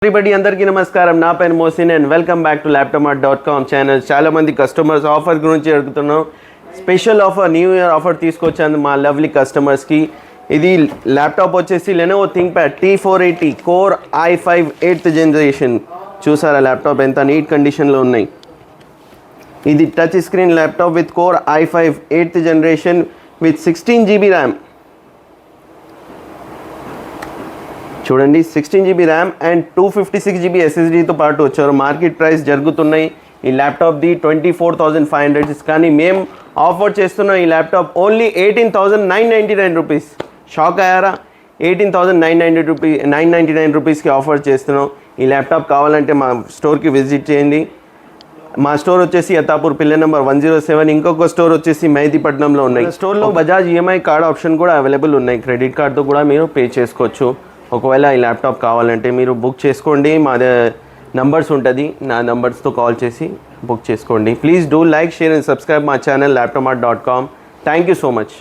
Everybody అందరికీ నమస్కారం. నా పేరు Mohsin and welcome back to laptopmart.com channel. చాలా మంది కస్టమర్స్ ఆఫర్ గురించి అడుగుతున్నాం. Special offer, new year offer తీసుకొచ్చాను మా లవ్లీ కస్టమర్స్కి. ఇది ల్యాప్టాప్ వచ్చేసి Lenovo ThinkPad T480 core i5 8th generation. చూసారా ల్యాప్టాప్ ఎంత నీట్ కండిషన్లో ఉన్నాయి. ఇది touch screen laptop with core i5 8th generation with 16 GB RAM. చూడండి 16 GB ర్యామ్ అండ్ 256 GB SSDతో పాటు వచ్చారు. మార్కెట్ ప్రైస్ జరుగుతున్నాయి ఈ ల్యాప్టాప్ది 24,500, కానీ మేము ఆఫర్ చేస్తున్నాం ఈ ల్యాప్టాప్ ఓన్లీ 18,999 రూపీస్. షాక్ అయ్యారా? 18,999 రూపీస్కి ఆఫర్ చేస్తున్నాం. ఈ ల్యాప్టాప్ కావాలంటే మా స్టోర్కి విజిట్ చేయండి. మా స్టోర్ వచ్చేసి అత్తాపూర్ పిల్లర్ నెంబర్ 107. ఇంకొక స్టోర్ వచ్చేసి మెహదీపట్నంలో ఉన్నాయి. స్టోర్లో బజాజ్ EMI కార్డ్ ఆప్షన్ కూడా అవైలబుల్ ఉన్నాయి. క్రెడిట్ కార్డ్తో కూడా మీరు పే చేసుకోవచ్చు. ఒకవేళ ఈ ల్యాప్టాప్ కావాలంటే మీరు బుక్ చేసుకోండి. మా నంబర్స్ ఉంటుంది, నా నంబర్స్తో కాల్ చేసి బుక్ చేసుకోండి. Please do like, share and subscribe మా channel laptopmart.com. Thank you so much.